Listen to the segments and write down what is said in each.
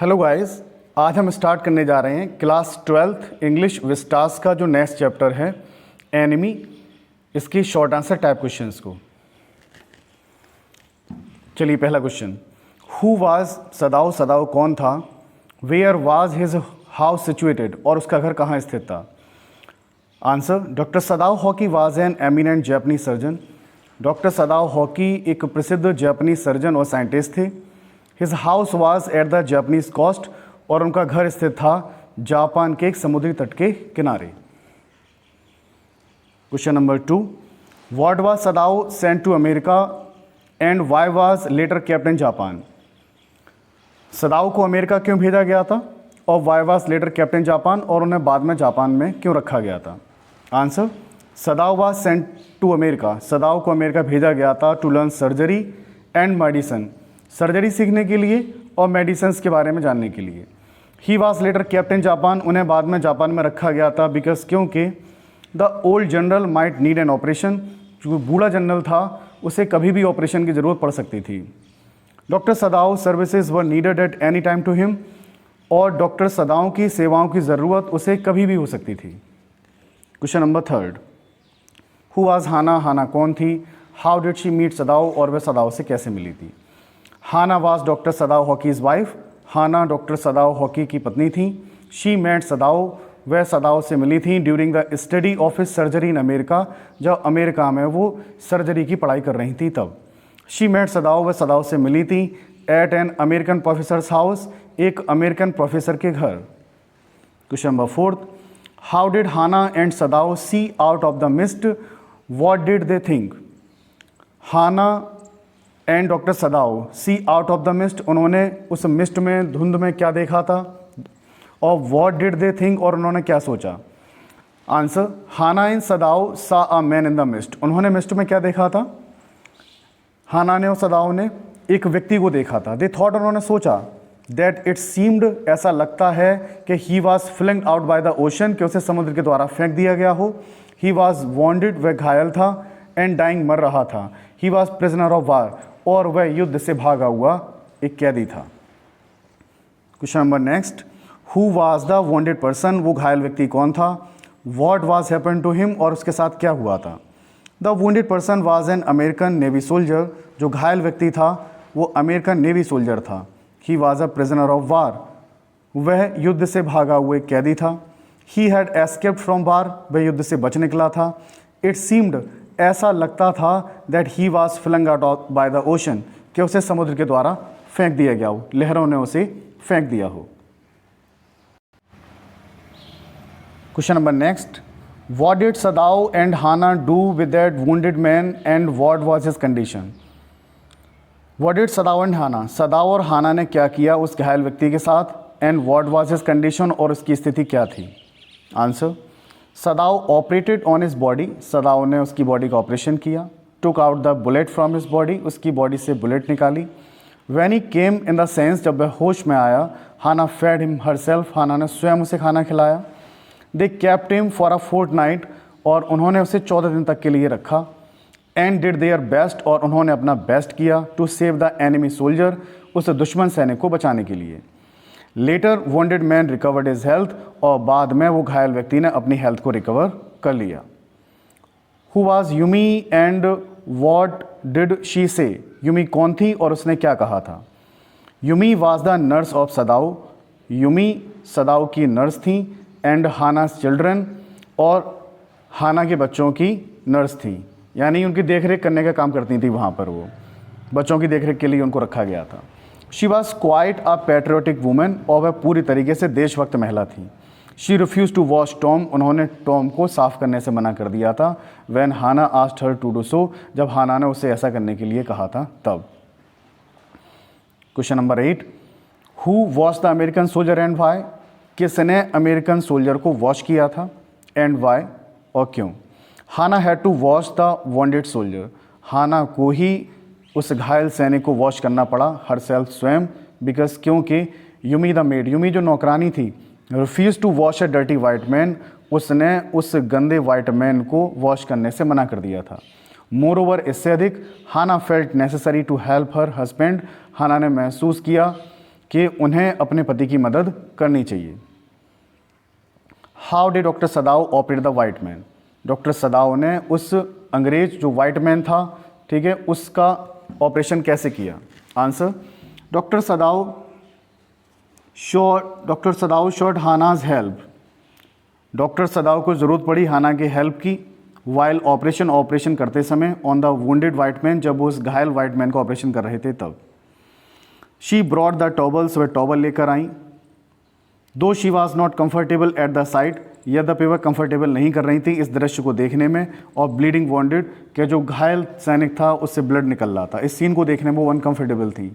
Hello guys, आज हम start करने जा रहे हैं क्लास 12th इंग्लिश विस्टास का जो नेक्स्ट चैप्टर है एनिमी, इसकी शॉर्ट आंसर टाइप क्वेश्चंस को। चलिए पहला question, who was Sadao, Sadao कौन था। Where was his house situated, और उसका घर कहाँ स्थित था। Answer, doctor Sadao Hoki was an eminent Japanese surgeon. Doctor Sadao Hoki एक प्रसिद्ध जापानीज सर्जन और साइंटिस्ट थे। His house was at the Japanese coast, और उनका घर स्थित था जापान के एक समुद्री तट के किनारे। Question number 2, what was Sadao sent to America and why was later kept in Japan. Sadao को अमेरिका क्यों भेजा गया था और why was later kept in Japan, और उन्हें बाद में जापान में क्यों रखा गया था। Answer, Sadao was sent to America, Sadao को अमेरिका भेजा गया था to learn surgery and medicine, surgery सीखने के लिए और मेडिसिन के बारे में जानने के लिए। He was later kept in Japan, उन्हें बाद में जापान में रखा गया था बिकॉज क्योंकि the old general might need an operation, जो बूढ़ा जनरल था उसे कभी भी ऑपरेशन की ज़रूरत पड़ सकती थी। Doctor Sadao services were needed at any time to him, और डॉक्टर सदाव की सेवाओं की ज़रूरत उसे कभी भी हो सकती थी। Question number 3, who was Hana, Hana कौन थी। How did she meet Sadao, और वह सदाव से कैसे मिली थी। Hana was doctor Sadao Hoki's wife, Hana doctor Sadao Hoki की पत्नी थी। शी मेट सदाव, वह सदाव से मिली थी during the study of his surgery in America, जब अमेरिका में वो सर्जरी की पढ़ाई कर रही थी तब। शी मेट सदाव, वह सदाव से मिली थी at an American professor's house, एक अमेरिकन प्रोफेसर के घर। Question number 4, how did Hana and Sadao see out of the mist, what did they think. Hana and doctor Sadao see out of the mist, उन्होंने उस mist में, धुंध में क्या देखा था, और व्हाट डिड दे थिंक, और उन्होंने क्या सोचा। आंसर, हाना एंड सदाव सा a man in the mist, उन्होंने मिस्ट में क्या देखा था। हाना ने और सदाव ने एक व्यक्ति को देखा था। दे थॉट, उन्होंने सोचा, दैट इट सीम्ड, ऐसा लगता है कि he was flinged out by the ocean, कि उसे समुद्र के द्वारा फेंक दिया गया हो। ही वॉज वॉन्डेड, वह घायल था, एंड डाइंग, मर रहा था। He was prisoner of war, और वह युद्ध से भागा हुआ एक कैदी था। Question number next, who was the wounded person, वो घायल व्यक्ति कौन था। What was happen to him, और उसके साथ क्या हुआ था। The wounded person was an American navy soldier, जो घायल व्यक्ति था वो अमेरिकन नेवी सोल्जर था। He was a prisoner of war, वह युद्ध से भागा हुआ एक कैदी था। ही हैड एस्केप्ड फ्रॉम वार, वह युद्ध से बच निकला था। इट सीम्ड, ऐसा लगता था, that he was flung out by the ocean, कि उसे समुद्र के द्वारा फेंक दिया गया हो, लहरों ने उसे फेंक दिया हो। Question number next, what did Sadao and Hana do with that wounded man and what was his condition. What did Sadao and Hana, Sadao और हाना ने क्या किया उस घायल व्यक्ति के साथ, and what was his condition, और उसकी स्थिति क्या थी। Answer, Sadao operated on his body, Sadao ने उसकी बॉडी का ऑपरेशन किया। Took out the bullet from his body, उसकी बॉडी से बुलेट निकाली। When he came in the sense, जब वह होश में आया, Hana fed him herself, Hana ने स्वयं उसे खाना खिलाया। They kept him for a fortnight, और उन्होंने उसे 14 दिन तक के लिए रखा। एंड डिड देयर बेस्ट, और उन्होंने अपना बेस्ट किया to save the enemy soldier, उस दुश्मन सैनिक को बचाने के लिए। Later wounded man recovered his health, और बाद में वो घायल व्यक्ति ने अपनी हेल्थ को रिकवर कर लिया। Who was Yumi and what did she से, यूमी कौन थी और उसने क्या कहा था। Yumi was the nurse of सदाव, Yumi सदाव की नर्स थी। एंड हानास चिल्ड्रन, और हाना के बच्चों की नर्स थी, यानी उनकी देखरेख करने का काम करती थी। वहाँ पर वो बच्चों की देखरेख के लिए उनको रखा गया था। She was quite a patriotic women, और वह पूरी तरीके से देशभक्त महिला थी। She refuse to wash Tom, उन्होंने टॉम को साफ करने से मना कर दिया था। When Hana asked her to do so, जब हाना ने उसे ऐसा करने के लिए कहा था तब। Question number 8, who wash the American soldier and why, किसने अमेरिकन सोल्जर को वॉश किया था, एंड वाई, और क्यों। Hana had to wash the wounded soldier, Hana को ही उस घायल सैनिक को वॉश करना पड़ा, हर सेल्फ स्वयं, बिकॉज क्योंकि यूमी द मेड, यूमी जो नौकरानी थी, refuse to wash a dirty white man, उसने उस गंदे वाइट मैन को वॉश करने से मना कर दिया था। मोर ओवर, इससे अधिक, Hana felt necessary to help her husband, Hana ने महसूस किया कि उन्हें अपने पति की मदद करनी चाहिए। How did doctor सदाव operate the white man? Doctor Sadao ने उस अंग्रेज जो वाइट मैन था, ठीक है, उसका ऑपरेशन कैसे किया? Answer, doctor Sadao sought Hana's help. Doctor Sadao को ज़रूरत पड़ी हाना की हेल्प की वाइल ऑपरेशन करते समय on the wounded white man, जब वो उस घायल वाइट मैन को ऑपरेशन कर रहे थे तब। शी ब्रॉड द टॉवल्स, वह टॉवल लेकर आई। दो she was not comfortable at the site, यद्यपि वह कंफर्टेबल नहीं कर रही थी इस दृश्य को देखने में, और ब्लीडिंग वॉन्डेड के जो घायल सैनिक था उससे ब्लड निकल रहा था, इस सीन को देखने में वो अनकम्फर्टेबल थी।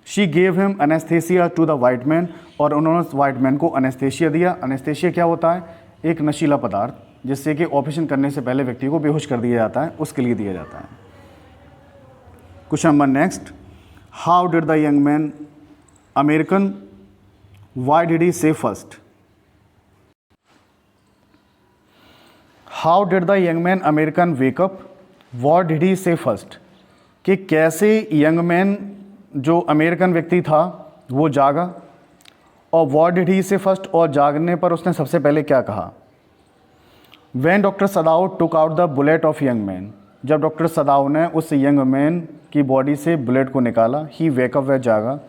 She gave him anaesthesia to the white man, और उन्होंने उस वाइट मैन को एनेस्थेसिया दिया। एनेस्थेसिया क्या होता है? एक नशीला पदार्थ जिससे कि ऑपरेशन करने से पहले व्यक्ति को बेहोश कर दिया जाता है, उसके लिए दिया जाता है। Question number next, how did the young man American, why did he say first? How did the young man American wake up, what did he say first? कि कैसे यंग मैन जो अमेरिकन व्यक्ति था वो जागा, और what did he say first, और जागने पर उसने सबसे पहले क्या कहा? When doctor सदाव took out the bullet of young man, जब डॉक्टर सदाव ने उस यंग मैन की बॉडी से बुलेट को निकाला, ही वेकअप, वह जागा,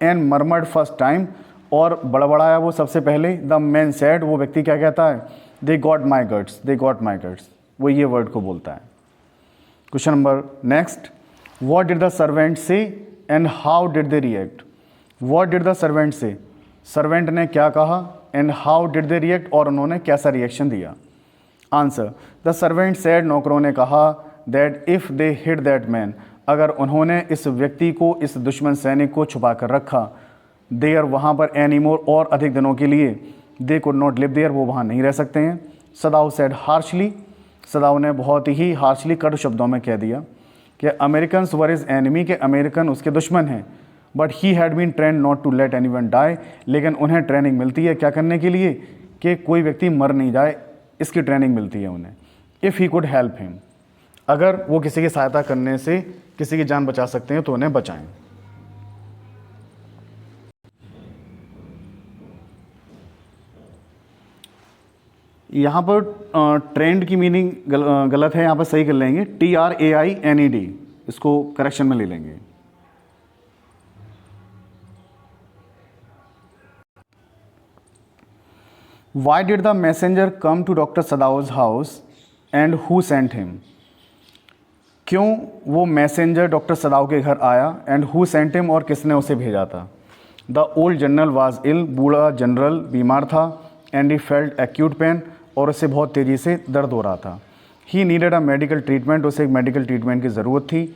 एंड मरमर्ड फर्स्ट टाइम, और बड़बड़ाया वो सबसे पहले। द मैन सेड, वो व्यक्ति क्या कहता है? They got my guts, they got my guts, वो ये वर्ड को बोलता है। Question number next, what did the servant say and how did they react? What did the servant say, servant ने क्या कहा, and how did they react, और उन्होंने कैसा रिएक्शन दिया? आंसर, द सर्वेंट सेड, नौकरों ने कहा, that if they hit that man, अगर उन्होंने इस व्यक्ति को, इस दुश्मन सैनिक को छुपा कर रखा, देयर, वहाँ पर एनी मोर, और अधिक दिनों के लिए, they could not live there, वो वहाँ नहीं रह सकते हैं। सदाव सेड हार्शली, सदाव ने बहुत ही हार्शली, कड़ू शब्दों में कह दिया कि अमेरिकन्स वर इज़ एनिमी, के अमेरिकन उसके दुश्मन हैं। But he had been trained not to let anyone die, लेकिन उन्हें ट्रेनिंग मिलती है क्या करने के लिए? कि कोई व्यक्ति मर नहीं जाए, इसकी ट्रेनिंग मिलती है उन्हें। If he could help him, अगर वो किसी की सहायता करने से किसी की जान बचा सकते हैं तो उन्हें बचाएं। यहाँ पर ट्रेंड की मीनिंग गलत है, यहाँ पर सही कर लेंगे, TRAINED, इसको करेक्शन में ले लेंगे। Why did the messenger come to Dr. Sadav's house and who sent him? क्यों वो मैसेंजर डॉक्टर सदाव के घर आया, एंड हु सेंट हिम, और किसने उसे भेजा था? The old general was ill, बूढ़ा जनरल बीमार था, and he felt acute pain, और उसे बहुत तेज़ी से दर्द हो रहा था। He needed a medical treatment, उसे एक मेडिकल ट्रीटमेंट की ज़रूरत थी।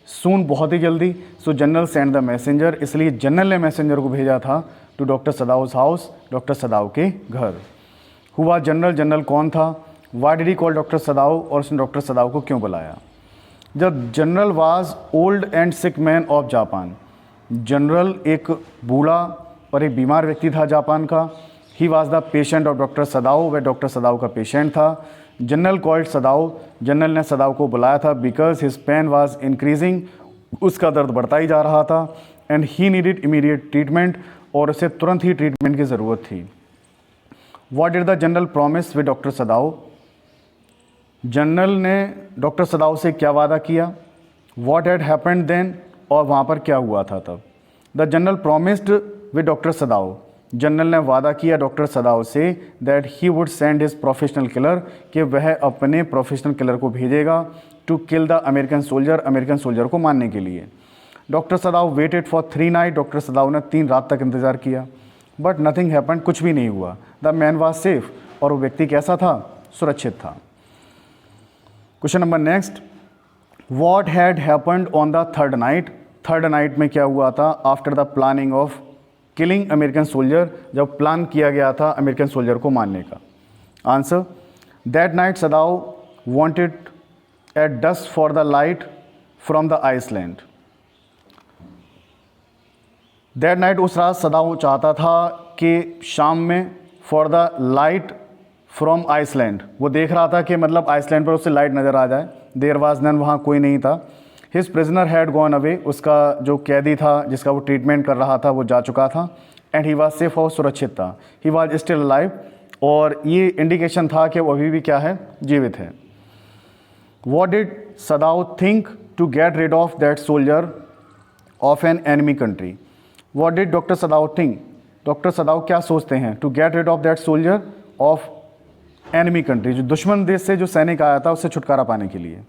सून, बहुत ही जल्दी। So general send the messenger, इसलिए जनरल ने मैसेंजर को भेजा था to doctor Sadao's house, doctor Sadao के घर। हुआ जनरल, जनरल कौन था? Why did he call doctor Sadao, और उसने डॉक्टर सदाव को क्यों बुलाया? जब general was old and sick man of Japan, general एक बूढ़ा और एक बीमार व्यक्ति था जापान का। He was the patient of doctor Sadao, वह डॉक्टर सदाव का पेशेंट था। जनरल कॉल्ड सदाव, जनरल ने सदाव को बुलाया था because his pain was increasing, उसका दर्द बढ़ता ही जा रहा था। And he needed immediate treatment, और उसे तुरंत ही ट्रीटमेंट की ज़रूरत थी। What did the general promise with doctor Sadao? General ने डॉक्टर सदाव से क्या वादा किया? व्हाट हैड हैपेंड देन, और वहाँ पर क्या हुआ था तब? The general promised with doctor Sadao, general ने वादा किया डॉक्टर सदाव से that he would send his professional killer, कि वह अपने प्रोफेशनल किलर को भेजेगा to kill the American soldier, American soldier को मारने के लिए। Doctor Sadao waited for 3 night, doctor Sadao ने 3 रात तक इंतज़ार किया, बट नथिंग हैपेंड, कुछ भी नहीं हुआ। द मैन वाज सेफ, और वो व्यक्ति कैसा था? सुरक्षित था। Question number next, what had happened on the third night? Third night में क्या हुआ था? After the planning of killing American soldier, जब प्लान किया गया था अमेरिकन सोल्जर को मारने का। Answer, that night Sadao wanted at dusk for the light from the island. That night, उस रात सदाव चाहता था कि शाम में for the light from island, वो देख रहा था कि मतलब आइसलैंड पर उससे लाइट नज़र आ जाए। देयर वाज नन, वहाँ कोई नहीं था। His prisoner had gone away, उसका जो कैदी था जिसका वो ट्रीटमेंट कर रहा था वो जा चुका था। एंड ही वॉज सेफ और सुरक्षित था। ही वॉज स्टिल अलाइव, और ये इंडिकेशन था कि वो अभी भी क्या है, जीवित है। What did Sadao think to get rid of that soldier of an enemy country. What did doctor Sadao think, doctor Sadao क्या सोचते हैं, to get rid of that soldier of enemy country, जो दुश्मन देश से जो सैनिक आया था उससे छुटकारा पाने के लिए।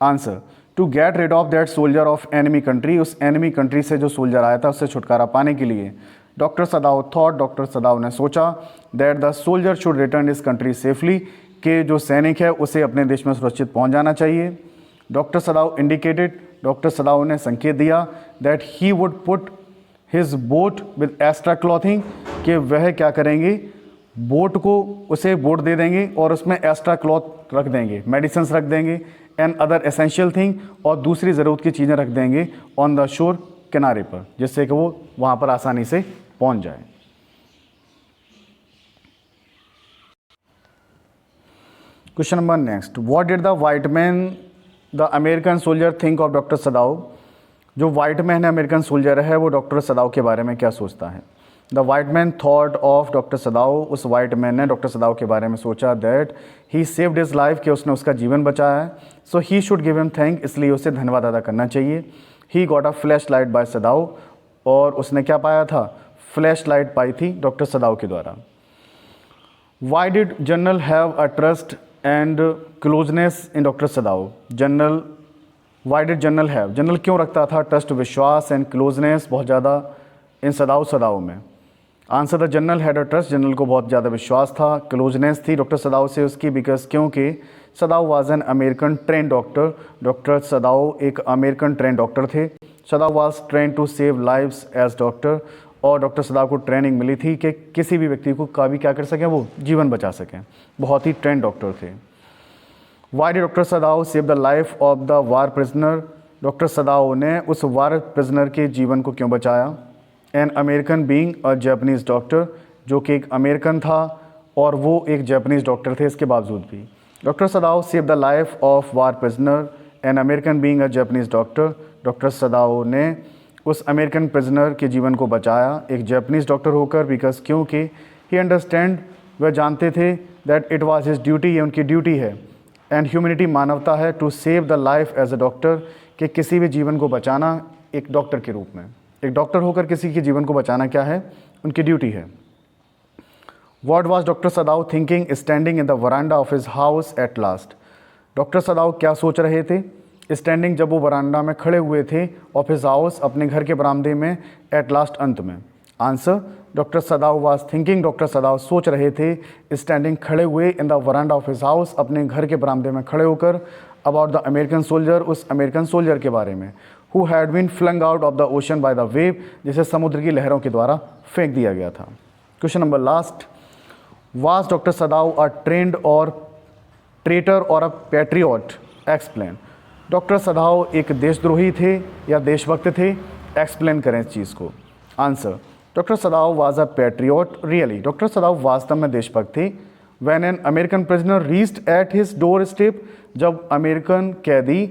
Answer, to get rid of that soldier of enemy country, उस एनिमी कंट्री से जो सोल्जर आया था उससे छुटकारा पाने के लिए। डॉक्टर सदाउ थॉट, डॉक्टर सदाउ ने सोचा, that the soldier should return इस कंट्री सेफली, कि जो सैनिक है उसे अपने देश में सुरक्षित पहुंच जाना चाहिए। डॉक्टर सदाउ इंडिकेटेड, डॉक्टर सदाउ ने संकेत दिया, that he would put his boat with extra clothing, कि वह क्या करेंगे, बोट को उसे बोट दे देंगे और उसमें एक्स्ट्रा क्लॉथ रख देंगे, मेडिसिन्स रख देंगे, एंड अदर एसेंशियल थिंग, और दूसरी ज़रूरत की चीज़ें रख देंगे ऑन द शोर, किनारे पर, जिससे कि वो वहाँ पर आसानी से पहुँच जाए। Question number next, what did the white man the American soldier think of doctor Sadao. जो वाइट मैन है, अमेरिकन सोल्जर है, वो डॉक्टर सदाउ के बारे में क्या सोचता है। The white man thought of doctor Sadao, उस वाइट मैन ने डॉक्टर सदाउ के बारे में सोचा, that he saved his life, कि उसने उसका जीवन बचाया है। So he should give him thank, इसलिए उसे धन्यवाद अदा करना चाहिए। He got a flashlight by Sadao, और उसने क्या पाया था, फ्लैश लाइट पाई थी डॉक्टर सदाउ के द्वारा। Why did general have a trust and closeness in doctor सदाउ। General, why did general have, general क्यों रखता था ट्रस्ट, विश्वास, एंड क्लोजनेस बहुत ज़्यादा इन सदाउ में। Answer, the general had a trust, general को बहुत ज़्यादा विश्वास था, क्लोजनेस थी डॉक्टर सदाउ से उसकी, बिकॉज क्योंकि Sadao was an American train doctor, doctor Sadao एक अमेरिकन ट्रेन डॉक्टर थे। Sadao was train to save lives as doctor, और डॉक्टर सदाउ को ट्रेनिंग मिली थी कि किसी भी व्यक्ति को का भी क्या कर सकें, वो जीवन बचा सकें, बहुत ही ट्रेन डॉक्टर थे। Why did doctor Sadao save the life of the war prisoner. Doctor Sadao ने उस वार प्रिजनर के जीवन को क्यों बचाया। An American being a Japanese doctor, जो कि एक अमेरिकन था और वो एक जापानीज़ डॉक्टर थे, इसके बावजूद भी। Doctor Sadao save the life of war prisoner, an American being a Japanese doctor, doctor Sadao ने उस अमेरिकन प्रिजनर के जीवन को बचाया एक जापानीज़ डॉक्टर होकर, बिकॉज क्योंकि ही अंडरस्टैंड, वह जानते थे, that it was his duty, ये उनकी ड्यूटी है, एंड ह्यूमैनिटी मानवता है, to save the life as a doctor, कि किसी भी जीवन को बचाना एक डॉक्टर के रूप में, एक डॉक्टर होकर किसी के जीवन को बचाना क्या है, उनकी ड्यूटी है। What was doctor Sadao thinking standing in the veranda of his house at last. Doctor Sadao क्या सोच रहे थे स्टैंडिंग, जब वो वरांडा में खड़े हुए थे, ऑफ हिज हाउस, अपने घर के बरामदे में, एट लास्ट, अंत में। Answer, doctor Sadao was thinking, doctor Sadao सोच रहे थे, स्टैंडिंग खड़े हुए, in the veranda of his house, अपने घर के बरामदे में खड़े होकर, अबाउट द अमेरिकन सोल्जर, उस अमेरिकन सोल्जर के बारे में, who had been flung out of the ocean by the wave, जिसे समुद्र की लहरों के द्वारा फेंक दिया गया था। Question number last, was doctor सदाउ a trend और ट्रेटर और अ पैट्रियट, एक्सप्लेन। डॉक्टर सदाउ एक देशद्रोही थे या देशभक्त थे, एक्सप्लेन करें इस चीज़ को। Answer, doctor Sadao was a patriot, really, doctor Sadao वास्तव में देशभक्त थे। When an American prisoner reached at his doorstep, जब अमेरिकन कैदी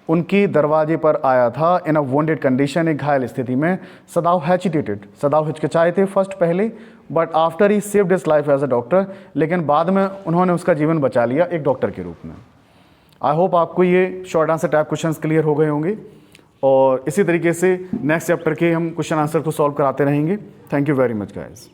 उनके दरवाजे पर आया था, इन अ वोंडेड कंडीशन, एक घायल स्थिति में, सदाउ हेजिटेटेड, सदाउ हिचकिचाए थे फर्स्ट पहले, but after he saved his life as a doctor, लेकिन बाद में उन्होंने उसका जीवन बचा लिया एक डॉक्टर के रूप में। आई होप आपको ये short answer type questions clear हो गए होंगे, और इसी तरीके से नेक्स्ट चैप्टर के हम क्वेश्चन आंसर को सॉल्व कराते रहेंगे। Thank you very much guys.